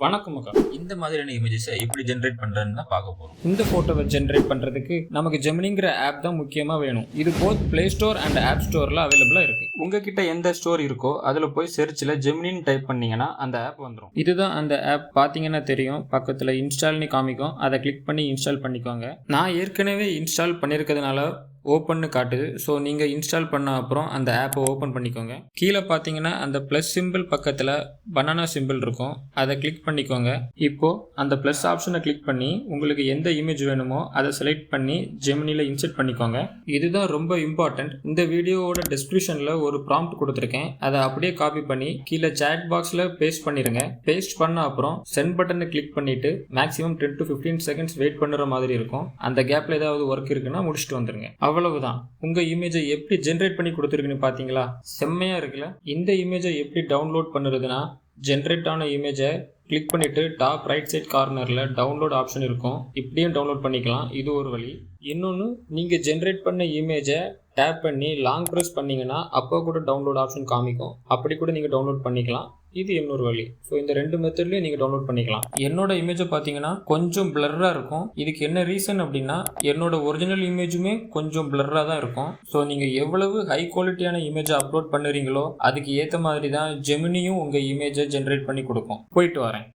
வணக்கம் அக்கா. இந்த மாதிரியான இமேஜஸை எப்படி ஜென்ரேட் பண்றதுன்னு தான் பார்க்க போறோம். இந்த போட்டோவை ஜென்ரேட் பண்றதுக்கு நமக்கு ஜெமினிங்கிற ஆப் தான் முக்கியமா வேணும். இது both play store and app ஸ்டோர்ல அவைலபிளா இருக்கு. உங்ககிட்ட எந்த ஸ்டோர் இருக்கோ அதுல போய் சர்ச்ல ஜெமினின்னு டைப் பண்ணீங்கன்னா அந்த ஆப் வந்துடும். இதுதான் அந்த ஆப். பாத்தீங்கன்னா தெரியும், பக்கத்துல இன்ஸ்டால்னு காமிக்கும். அதை கிளிக் பண்ணி இன்ஸ்டால் பண்ணிக்கோங்க. நான் ஏற்கனவே இன்ஸ்டால் பண்ணியிருக்கிறதுனால ஓப்பன்னு காட்டுது. ஸோ நீங்கள் இன்ஸ்டால் பண்ண அப்புறம் அந்த ஆப்பை ஓப்பன் பண்ணிக்கோங்க. கீழே பார்த்தீங்கன்னா அந்த ப்ளஸ் சிம்பிள் பக்கத்தில் பனானா சிம்பிள் இருக்கும். அதை கிளிக் பண்ணிக்கோங்க. இப்போது அந்த ப்ளஸ் ஆப்ஷனை கிளிக் பண்ணி உங்களுக்கு எந்த இமேஜ் வேணுமோ அதை செலக்ட் பண்ணி ஜெமினியில் இன்சர்ட் பண்ணிக்கோங்க. இதுதான் ரொம்ப இம்பார்ட்டன்ட். இந்த வீடியோவோட டிஸ்கிரிப்ஷனில் ஒரு ப்ராம்ப்ட் கொடுத்துருக்கேன். அதை அப்படியே காப்பி பண்ணி கீழே சேட் பாக்ஸில் பேஸ்ட் பண்ணிடுங்க. பேஸ்ட் பண்ண அப்புறம் சென்ட் பட்டனை கிளிக் பண்ணிவிட்டு மேக்ஸிமம் 10 to 15 செகண்ட்ஸ் வெயிட் பண்ணுற மாதிரி இருக்கும். அந்த கேப்பில் ஏதாவது ஒர்க் இருக்குன்னா முடிச்சுட்டு வந்துருங்க. அவ்வளவுதான். உங்க இமேஜை எப்படி ஜென்ரேட் பண்ணி கொடுத்துருக்குன்னு பாத்தீங்களா? செம்மையா இருக்குல்ல? இந்த இமேஜை எப்படி டவுன்லோட் பண்ணுறதுன்னா, ஜென்ரேட் ஆன இமேஜை கிளிக் பண்ணிட்டு டாப் ரைட் சைட் கார்னர்ல டவுன்லோட் ஆப்ஷன் இருக்கும். இப்படியும் டவுன்லோட் பண்ணிக்கலாம். இது ஒரு வழி. இன்னொன்று, நீங்கள் ஜென்ரேட் பண்ண இமேஜை டேப் பண்ணி லாங் ப்ரெஸ் பண்ணிங்கன்னா அப்போ கூட டவுன்லோட் ஆப்ஷன் காமிக்கும். அப்படி கூட நீங்கள் டவுன்லோட் பண்ணிக்கலாம். இது இன்னொரு வழி. ஸோ இந்த ரெண்டு மெத்தட்லையும் நீங்கள் டவுன்லோட் பண்ணிக்கலாம். என்னோட இமேஜை பார்த்தீங்கன்னா கொஞ்சம் பிளர்ராக இருக்கும். இதுக்கு என்ன ரீசன் அப்படின்னா, என்னோட ஒரிஜினல் இமேஜுமே கொஞ்சம் பிளர்ராக தான் இருக்கும். ஸோ நீங்கள் எவ்வளவு ஹை குவாலிட்டியான இமேஜை அப்லோட் பண்ணுறீங்களோ அதுக்கு ஏற்ற மாதிரி தான் ஜெமினியும் உங்கள் இமேஜை ஜென்ரேட் பண்ணி கொடுக்கும். போயிட்டு வரேன்.